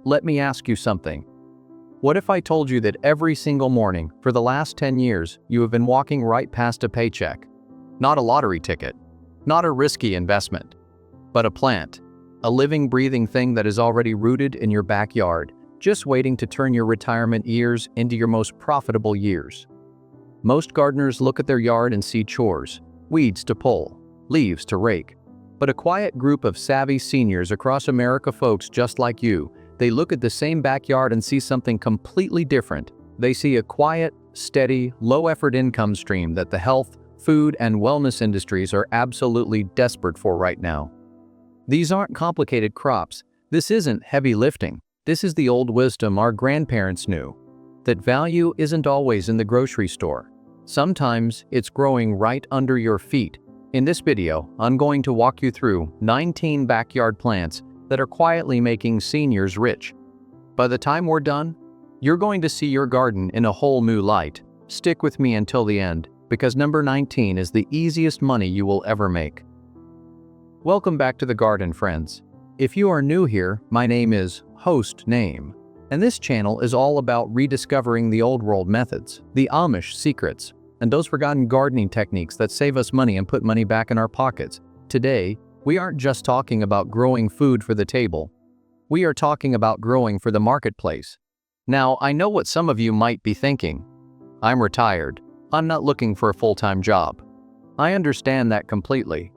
Let me ask you something. What if I told you that every single morning for the last 10 years you have been walking right past a paycheck? Not a lottery ticket, not a risky investment, but a plant, a living, breathing thing that is already rooted in your backyard, just waiting to turn your retirement years into your most profitable years. Most gardeners look at their yard and see chores, weeds to pull, leaves to rake. But a quiet group of savvy seniors across America, folks just like you, they look at the same backyard and see something completely different. They see a quiet, steady, low-effort income stream that the health, food, and wellness industries are absolutely desperate for right now. These aren't complicated crops. This isn't heavy lifting. This is the old wisdom our grandparents knew, that value isn't always in the grocery store. Sometimes it's growing right under your feet. In this video, I'm going to walk you through 19 backyard plants that are quietly making seniors rich. By the time we're done, you're going to see your garden in a whole new light. Stick with me until the end, because number 19 is the easiest money you will ever make. Welcome back to the garden, friends. If you are new here, my name is Host Name, and this channel is all about rediscovering the old world methods, the Amish secrets, and those forgotten gardening techniques that save us money and put money back in our pockets. Today, we aren't just talking about growing food for the table. We are talking about growing for the marketplace. Now, I know what some of you might be thinking. I'm retired. I'm not looking for a full-time job. I understand that completely.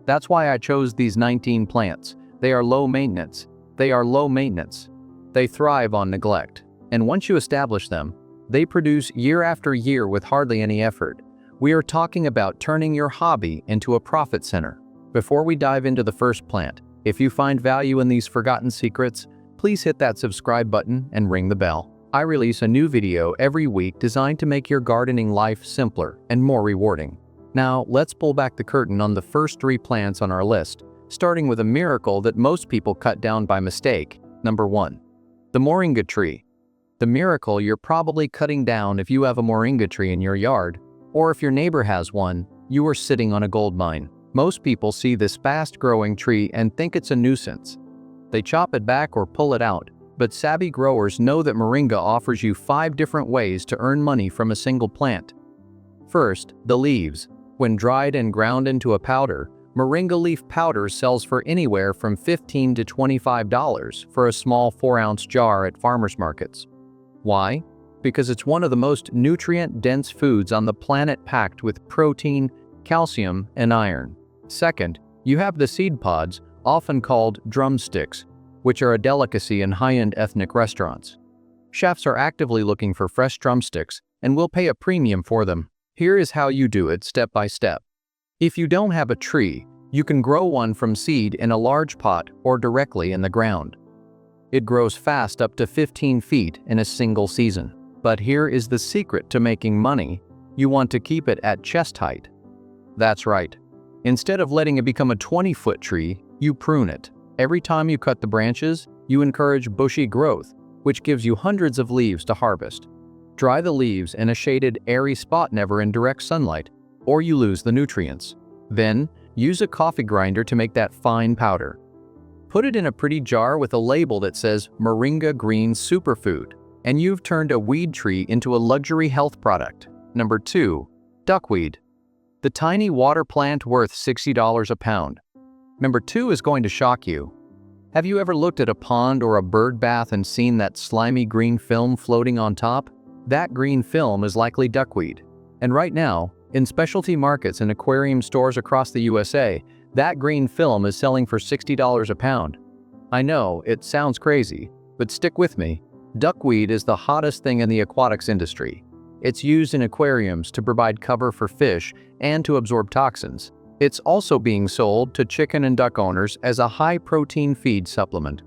That's why I chose these 19 plants. They are low maintenance. They thrive on neglect. And once you establish them, they produce year after year with hardly any effort. We are talking about turning your hobby into a profit center. Before we dive into the first plant, if you find value in these forgotten secrets, please hit that subscribe button and ring the bell. I release a new video every week designed to make your gardening life simpler and more rewarding. Now, let's pull back the curtain on the first 3 plants on our list, starting with a miracle that most people cut down by mistake. Number 1. The moringa tree. The miracle you're probably cutting down if you have a moringa tree in your yard, or if your neighbor has one, you are sitting on a gold mine. Most people see this fast-growing tree and think it's a nuisance. They chop it back or pull it out, but savvy growers know that moringa offers you 5 different ways to earn money from a single plant. First, the leaves. When dried and ground into a powder, moringa leaf powder sells for anywhere from $15 to $25 for a small 4-ounce jar at farmers markets. Why? Because it's one of the most nutrient-dense foods on the planet, packed with protein, calcium, and iron. Second, you have the seed pods, often called drumsticks, which are a delicacy in high-end ethnic restaurants. Chefs are actively looking for fresh drumsticks and will pay a premium for them. Here is how you do it step by step. If you don't have a tree, you can grow one from seed in a large pot or directly in the ground. It grows fast, up to 15 feet in a single season. But here is the secret to making money. You want to keep it at chest height. That's right. Instead of letting it become a 20-foot tree, you prune it. Every time you cut the branches, you encourage bushy growth, which gives you hundreds of leaves to harvest. Dry the leaves in a shaded, airy spot, never in direct sunlight, or you lose the nutrients. Then, use a coffee grinder to make that fine powder. Put it in a pretty jar with a label that says Moringa Green Superfood, and you've turned a weed tree into a luxury health product. Number 2. Duckweed. The tiny water plant worth $60 a pound. Number 2 is going to shock you. Have you ever looked at a pond or a bird bath and seen that slimy green film floating on top? That green film is likely duckweed. And right now, in specialty markets and aquarium stores across the USA, that green film is selling for $60 a pound. I know, it sounds crazy, but stick with me. Duckweed is the hottest thing in the aquatics industry. It's used in aquariums to provide cover for fish and to absorb toxins. It's also being sold to chicken and duck owners as a high-protein feed supplement.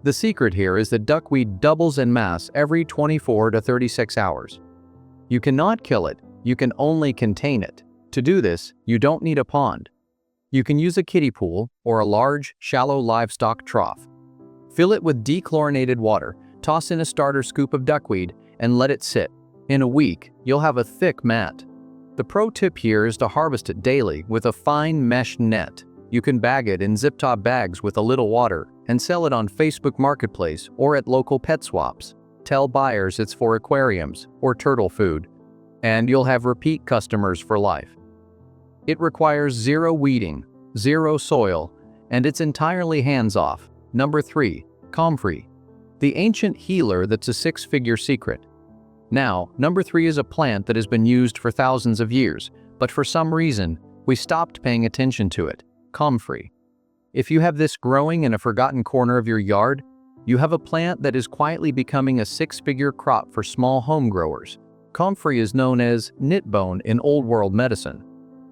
The secret here is that duckweed doubles in mass every 24 to 36 hours. You cannot kill it, you can only contain it. To do this, you don't need a pond. You can use a kiddie pool or a large, shallow livestock trough. Fill it with dechlorinated water, toss in a starter scoop of duckweed, and let it sit. In a week, you'll have a thick mat. The pro tip here is to harvest it daily with a fine mesh net. You can bag it in zip-top bags with a little water and sell it on Facebook Marketplace or at local pet swaps. Tell buyers it's for aquariums or turtle food, and you'll have repeat customers for life. It requires zero weeding, zero soil, and it's entirely hands-off. Number 3. Comfrey, the ancient healer that's a 6-figure secret. Now, number 3 is a plant that has been used for thousands of years, but for some reason, we stopped paying attention to it. Comfrey. If you have this growing in a forgotten corner of your yard, you have a plant that is quietly becoming a 6-figure crop for small home growers. Comfrey is known as knitbone in Old World medicine.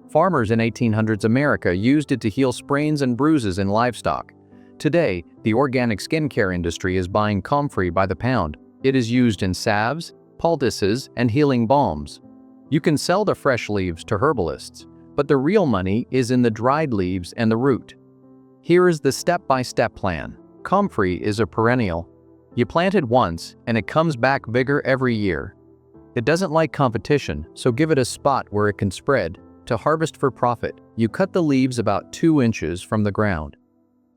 Farmers in 1800s America used it to heal sprains and bruises in livestock. Today, the organic skincare industry is buying comfrey by the pound. It is used in salves, poultices, and healing balms. You can sell the fresh leaves to herbalists, but the real money is in the dried leaves and the root. Here is the step-by-step plan. Comfrey is a perennial. You plant it once, and it comes back bigger every year. It doesn't like competition, so give it a spot where it can spread. To harvest for profit, you cut the leaves about 2 inches from the ground.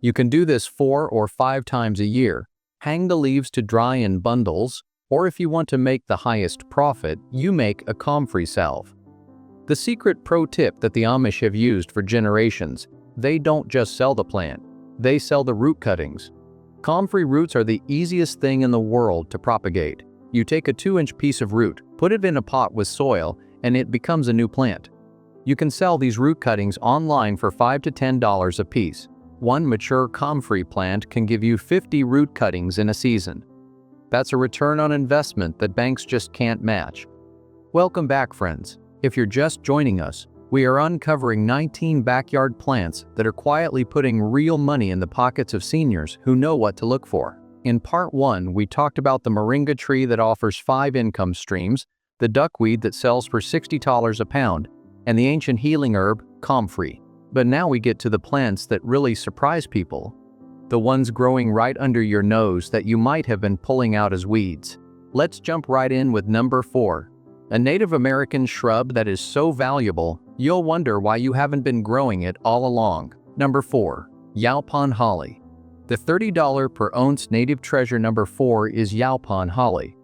You can do this 4 or 5 times a year. Hang the leaves to dry in bundles, or if you want to make the highest profit, you make a comfrey salve. The secret pro tip that the Amish have used for generations: they don't just sell the plant, they sell the root cuttings. Comfrey roots are the easiest thing in the world to propagate. You take a 2-inch piece of root, put it in a pot with soil, and it becomes a new plant. You can sell these root cuttings online for $5 to $10 a piece. One mature comfrey plant can give you 50 root cuttings in a season. That's a return on investment that banks just can't match. Welcome back, friends. If you're just joining us, we are uncovering 19 backyard plants that are quietly putting real money in the pockets of seniors who know what to look for. In part 1, we talked about the moringa tree that offers 5 income streams, the duckweed that sells for $60 a pound, and the ancient healing herb, comfrey. But now we get to the plants that really surprise people, the ones growing right under your nose that you might have been pulling out as weeds. Let's jump right in with number 4, a Native American shrub that is so valuable, you'll wonder why you haven't been growing it all along. Number 4, Yaupon holly. The $30 per ounce native treasure number 4 is Yaupon holly.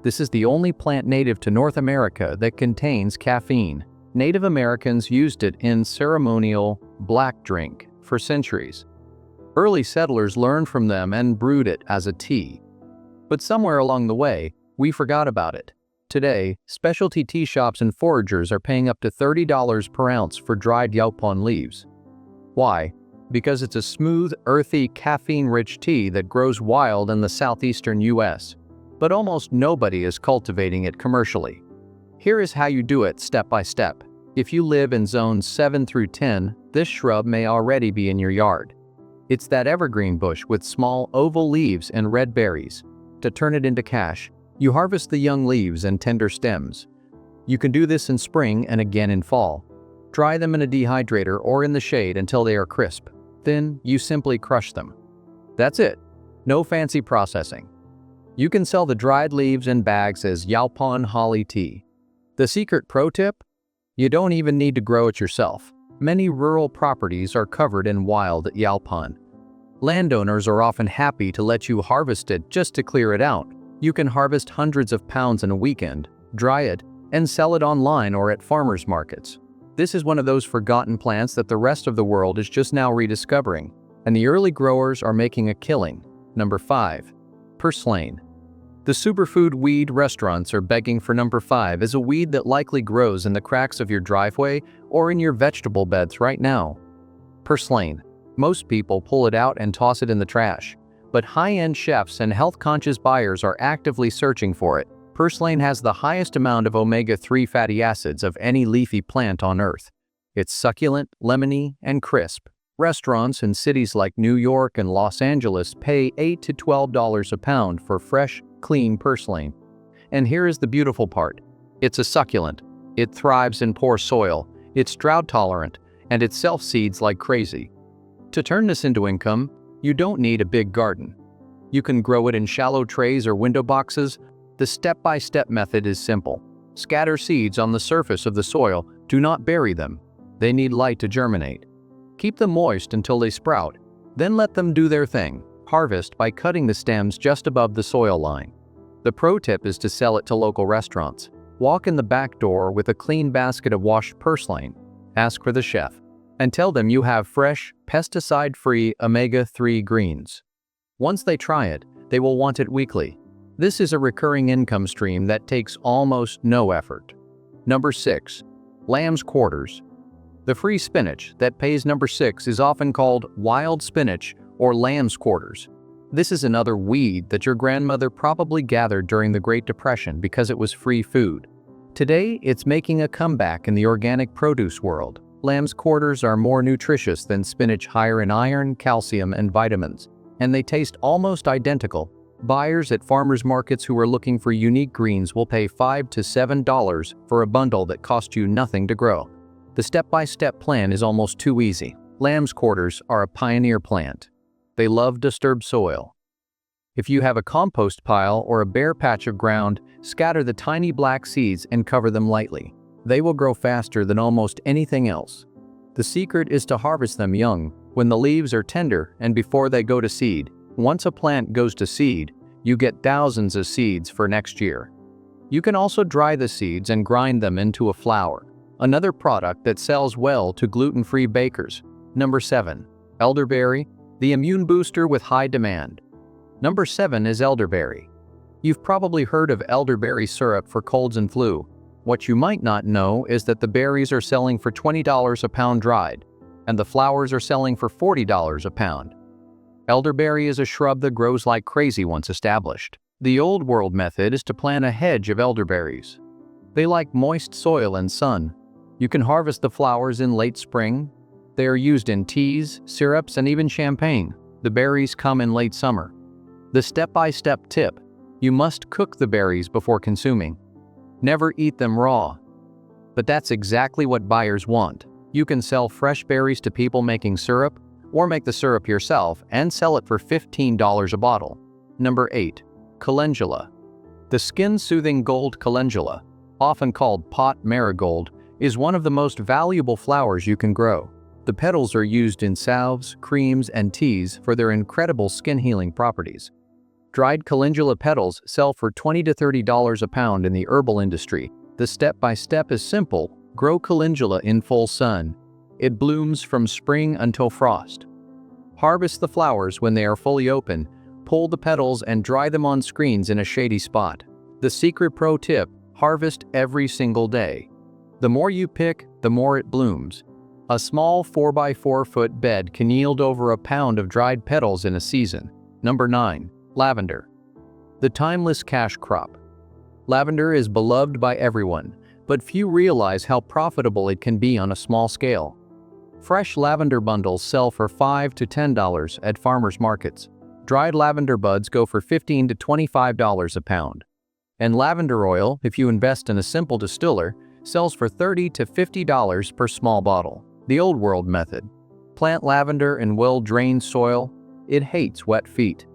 This is the only plant native to North America that contains caffeine. Native Americans used it in ceremonial black drink for centuries. Early settlers learned from them and brewed it as a tea. But somewhere along the way, we forgot about it. Today, specialty tea shops and foragers are paying up to $30 per ounce for dried Yaupon leaves. Why? Because it's a smooth, earthy, caffeine-rich tea that grows wild in the southeastern U.S., but almost nobody is cultivating it commercially. Here is how you do it step by step. If you live in zones 7 through 10, this shrub may already be in your yard. It's that evergreen bush with small oval leaves and red berries. To turn it into cash, you harvest the young leaves and tender stems. You can do this in spring and again in fall. Dry them in a dehydrator or in the shade until they are crisp. Then you simply crush them. That's it. No fancy processing. You can sell the dried leaves in bags as Yaupon holly tea. The secret pro tip? You don't even need to grow it yourself. Many rural properties are covered in wild Yaupon. Landowners are often happy to let you harvest it just to clear it out. You can harvest hundreds of pounds in a weekend, dry it, and sell it online or at farmers markets. This is one of those forgotten plants that the rest of the world is just now rediscovering, and the early growers are making a killing. Number 5. Purslane. The superfood weed restaurants are begging for number 5 as a weed that likely grows in the cracks of your driveway or in your vegetable beds right now. Purslane. Most people pull it out and toss it in the trash, but high-end chefs and health-conscious buyers are actively searching for it. Purslane has the highest amount of omega-3 fatty acids of any leafy plant on Earth. It's succulent, lemony, and crisp. Restaurants in cities like New York and Los Angeles pay $8 to $12 a pound for fresh, clean purslane. And here is the beautiful part. It's a succulent. It thrives in poor soil, it's drought-tolerant, and it self-seeds like crazy. To turn this into income, you don't need a big garden. You can grow it in shallow trays or window boxes. The step-by-step method is simple. Scatter seeds on the surface of the soil. Do not bury them. They need light to germinate. Keep them moist until they sprout, then let them do their thing. Harvest by cutting the stems just above the soil line. The pro tip is to sell it to local restaurants. Walk in the back door with a clean basket of washed purslane. Ask for the chef, and tell them you have fresh, pesticide-free omega-3 greens. Once they try it, they will want it weekly. This is a recurring income stream that takes almost no effort. Number 6. Lamb's quarters. The free spinach that pays number 6 is often called wild spinach or lamb's quarters. This is another weed that your grandmother probably gathered during the Great Depression because it was free food. Today, it's making a comeback in the organic produce world. Lamb's quarters are more nutritious than spinach, higher in iron, calcium, and vitamins, and they taste almost identical. Buyers at farmers markets who are looking for unique greens will pay $5 to $7 for a bundle that costs you nothing to grow. The step-by-step plan is almost too easy. Lamb's quarters are a pioneer plant. They love disturbed soil. If you have a compost pile or a bare patch of ground, scatter the tiny black seeds and cover them lightly. They will grow faster than almost anything else. The secret is to harvest them young, when the leaves are tender and before they go to seed. Once a plant goes to seed, you get thousands of seeds for next year. You can also dry the seeds and grind them into a flour, another product that sells well to gluten-free bakers. Number 7. Elderberry, the immune booster with high demand. Number 7 is elderberry. You've probably heard of elderberry syrup for colds and flu. What you might not know is that the berries are selling for $20 a pound dried, and the flowers are selling for $40 a pound. Elderberry is a shrub that grows like crazy once established. The old world method is to plant a hedge of elderberries. They like moist soil and sun. You can harvest the flowers in late spring. They are used in teas, syrups, and even champagne. The berries come in late summer. The step-by-step tip: you must cook the berries before consuming. Never eat them raw. But that's exactly what buyers want. You can sell fresh berries to people making syrup, or make the syrup yourself and sell it for $15 a bottle. Number 8. Calendula. The skin-soothing gold calendula, often called pot marigold, is one of the most valuable flowers you can grow. The petals are used in salves, creams, and teas for their incredible skin-healing properties. Dried calendula petals sell for $20 to $30 a pound in the herbal industry. The step-by-step is simple: grow calendula in full sun. It blooms from spring until frost. Harvest the flowers when they are fully open, pull the petals and dry them on screens in a shady spot. The secret pro tip: harvest every single day. The more you pick, the more it blooms. A small 4x4 foot bed can yield over a pound of dried petals in a season. Number 9. Lavender. The timeless cash crop. Lavender is beloved by everyone, but few realize how profitable it can be on a small scale. Fresh lavender bundles sell for $5 to $10 at farmers markets. Dried lavender buds go for $15 to $25 a pound. And lavender oil, if you invest in a simple distiller, sells for $30 to $50 per small bottle. The old world method: plant lavender in well-drained soil. It hates wet feet.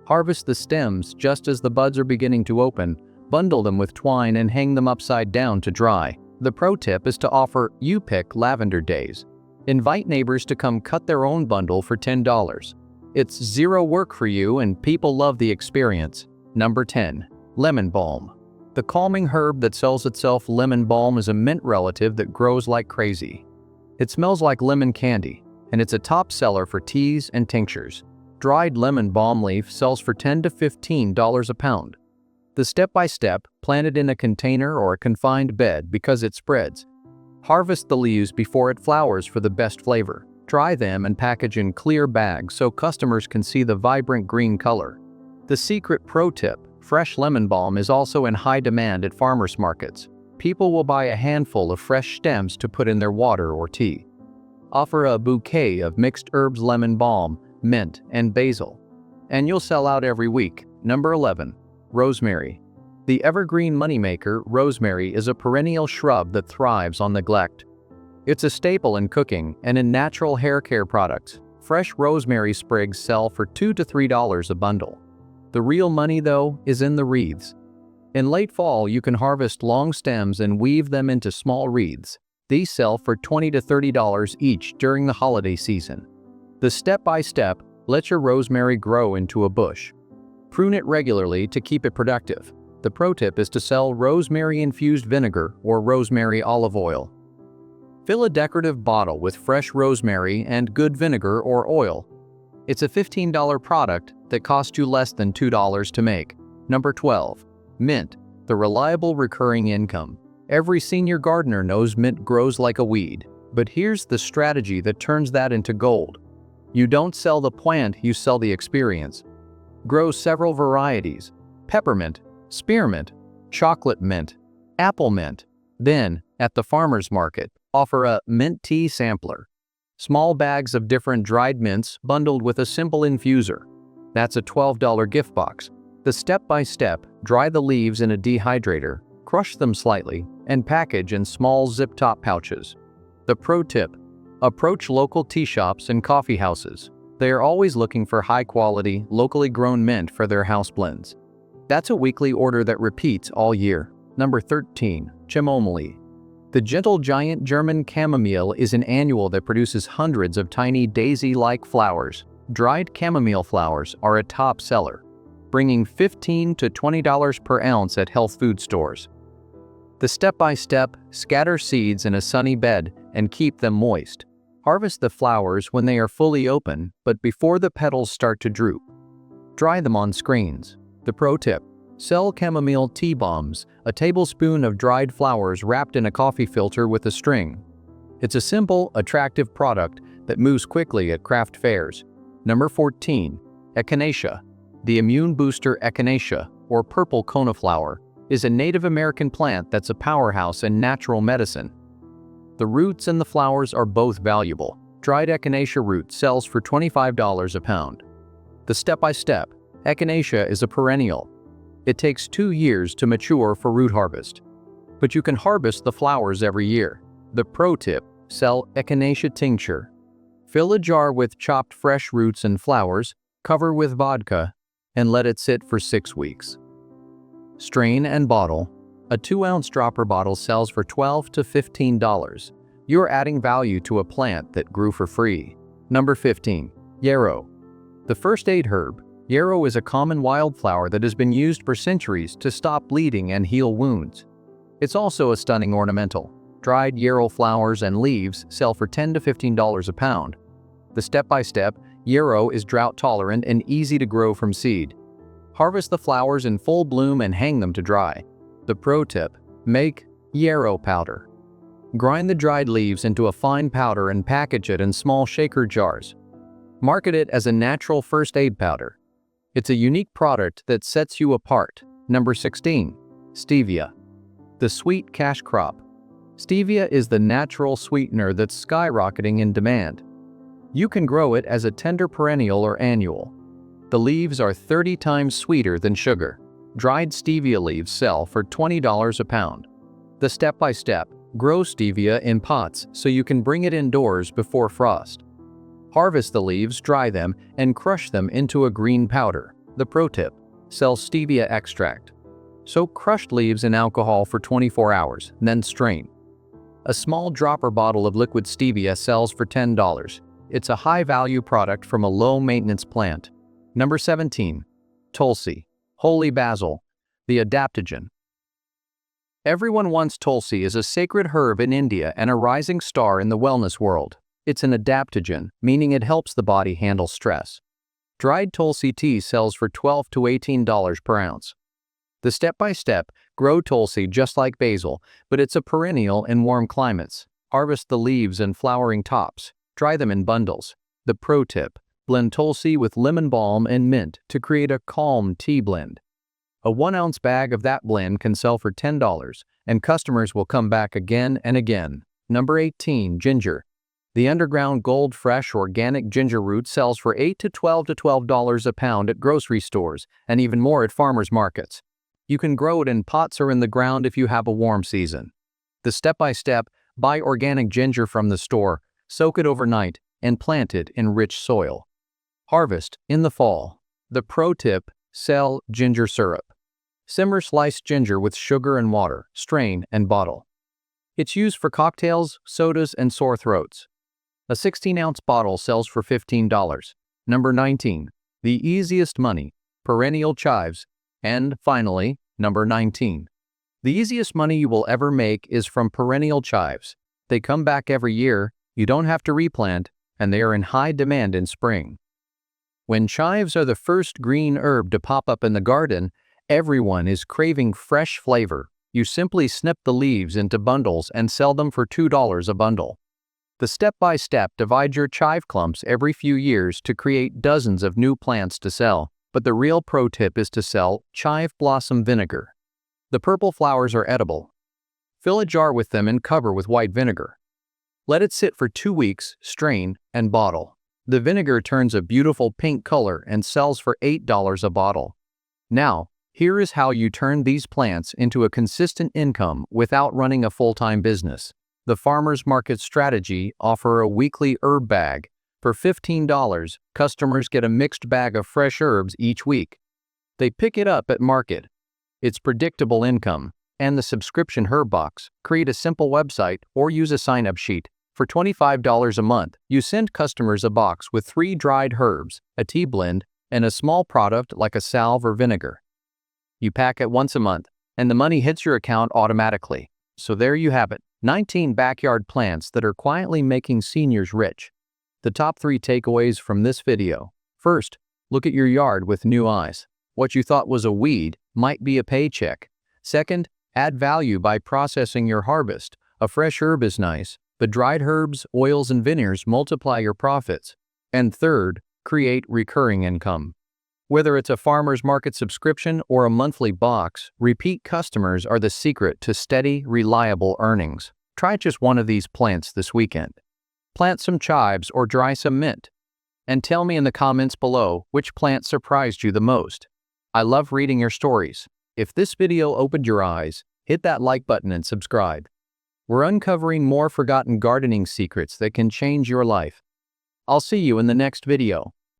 Harvest the stems just as the buds are beginning to open, bundle them with twine and hang them upside down to dry. The pro tip is to offer "you pick" lavender days. Invite neighbors to come cut their own bundle for $10. It's zero work for you and people love the experience. Number 10. Lemon balm. The calming herb that sells itself. Lemon balm is a mint relative that grows like crazy. It smells like lemon candy, and it's a top seller for teas and tinctures. Dried lemon balm leaf sells for $10 to $15 a pound. The step-by-step: plant it in a container or a confined bed because it spreads. Harvest the leaves before it flowers for the best flavor. Dry them and package in clear bags so customers can see the vibrant green color. The secret pro tip: fresh lemon balm is also in high demand at farmers markets. People will buy a handful of fresh stems to put in their water or tea. Offer a bouquet of mixed herbs, lemon balm, mint, and basil, and you'll sell out every week. Number 11. Rosemary. The evergreen moneymaker. Rosemary is a perennial shrub that thrives on neglect. It's a staple in cooking and in natural hair care products. Fresh rosemary sprigs sell for $2 to $3 a bundle. The real money, though, is in the wreaths. In late fall, you can harvest long stems and weave them into small wreaths. These sell for $20 to $30 each during the holiday season. The step-by-step lets your rosemary grow into a bush. Prune it regularly to keep it productive. The pro tip is to sell rosemary-infused vinegar or rosemary olive oil. Fill a decorative bottle with fresh rosemary and good vinegar or oil. It's a $15 product that costs you less than $2 to make. Number 12. Mint, the reliable recurring income. Every senior gardener knows mint grows like a weed, but here's the strategy that turns that into gold. You don't sell the plant, you sell the experience. Grow several varieties: peppermint, spearmint, chocolate mint, apple mint. Then, at the farmer's market, offer a mint tea sampler. Small bags of different dried mints bundled with a simple infuser. That's a $12 gift box. The step-by-step: dry the leaves in a dehydrator, crush them slightly, and package in small zip-top pouches. The pro tip: approach local tea shops and coffee houses. They are always looking for high-quality, locally grown mint for their house blends. That's a weekly order that repeats all year. Number 13. Chamomile. The gentle giant German chamomile is an annual that produces hundreds of tiny daisy-like flowers. Dried chamomile flowers are a top seller, bringing $15 to $20 per ounce at health food stores. The step-by-step: scatter seeds in a sunny bed and keep them moist. Harvest the flowers when they are fully open, but before the petals start to droop. Dry them on screens. The pro tip: sell chamomile tea bombs, a tablespoon of dried flowers wrapped in a coffee filter with a string. It's a simple, attractive product that moves quickly at craft fairs. Number 14. Echinacea. The immune booster echinacea, or purple coneflower, is a Native American plant that's a powerhouse in natural medicine. The roots and the flowers are both valuable. Dried echinacea root sells for $25 a pound. The step-by-step: echinacea is a perennial. It takes 2 years to mature for root harvest, but you can harvest the flowers every year. The pro tip: sell echinacea tincture. Fill a jar with chopped fresh roots and flowers, cover with vodka, and let it sit for 6 weeks. Strain and bottle. A 2-ounce dropper bottle sells for $12 to $15. You're adding value to a plant that grew for free. Number 15. Yarrow. The first aid herb. Yarrow is a common wildflower that has been used for centuries to stop bleeding and heal wounds. It's also a stunning ornamental. Dried yarrow flowers and leaves sell for $10 to $15 a pound. The step-by-step: yarrow is drought tolerant and easy to grow from seed. Harvest the flowers in full bloom and hang them to dry. The pro tip: make yarrow powder. Grind the dried leaves into a fine powder and package it in small shaker jars. Market it as a natural first aid powder. It's a unique product that sets you apart. Number 16. Stevia. The sweet cash crop. Stevia is the natural sweetener that's skyrocketing in demand. You can grow it as a tender perennial or annual. The leaves are 30 times sweeter than sugar. Dried stevia leaves sell for $20 a pound. The step-by-step: grow stevia in pots so you can bring it indoors before frost. Harvest the leaves, dry them, and crush them into a green powder. The pro tip: sell stevia extract. Soak crushed leaves in alcohol for 24 hours, then strain. A small dropper bottle of liquid stevia sells for $10. It's a high-value product from a low-maintenance plant. Number 17. Tulsi. Holy basil, the adaptogen. Everyone wants tulsi as a sacred herb in India and a rising star in the wellness world. It's an adaptogen, meaning it helps the body handle stress. Dried tulsi tea sells for $12 to $18 per ounce. The step-by-step: grow tulsi just like basil, but it's a perennial in warm climates. Harvest the leaves and flowering tops. Dry them in bundles. The pro tip: blend tulsi with lemon balm and mint to create a calm tea blend. A 1-ounce bag of that blend can sell for $10, and customers will come back again and again. Number 18. Ginger. The underground gold fresh organic ginger root sells for $8 to $12 a pound at grocery stores, and even more at farmers markets. You can grow it in pots or in the ground if you have a warm season. The step-by-step: buy organic ginger from the store, soak it overnight, and plant it in rich soil. Harvest in the fall. The pro tip: sell ginger syrup. Simmer sliced ginger with sugar and water, strain and bottle. It's used for cocktails, sodas, and sore throats. A 16-ounce bottle sells for $15. Number 19. The easiest money, perennial chives. And finally, number 19. The easiest money you will ever make is from perennial chives. They come back every year, you don't have to replant, and they are in high demand in spring. When chives are the first green herb to pop up in the garden, everyone is craving fresh flavor. You simply snip the leaves into bundles and sell them for $2 a bundle. The step-by-step divide your chive clumps every few years to create dozens of new plants to sell, but the real pro tip is to sell chive blossom vinegar. The purple flowers are edible. Fill a jar with them and cover with white vinegar. Let it sit for 2 weeks, strain, and bottle. The vinegar turns a beautiful pink color and sells for $8 a bottle. Now, here is how you turn these plants into a consistent income without running a full-time business. The Farmers Market strategy offers a weekly herb bag. For $15, customers get a mixed bag of fresh herbs each week. They pick it up at market. It's predictable income. And the subscription herb box. Create a simple website or use a sign-up sheet. For $25 a month, you send customers a box with 3 dried herbs, a tea blend, and a small product like a salve or vinegar. You pack it once a month, and the money hits your account automatically. So there you have it, 19 backyard plants that are quietly making seniors rich. The top 3 takeaways from this video. First, look at your yard with new eyes. What you thought was a weed might be a paycheck. Second, add value by processing your harvest. A fresh herb is nice, but dried herbs, oils, and vinegars multiply your profits. And third, create recurring income. Whether it's a farmer's market subscription or a monthly box, repeat customers are the secret to steady, reliable earnings. Try just one of these plants this weekend. Plant some chives or dry some mint. And tell me in the comments below which plant surprised you the most. I love reading your stories. If this video opened your eyes, hit that like button and subscribe. We're uncovering more forgotten gardening secrets that can change your life. I'll see you in the next video.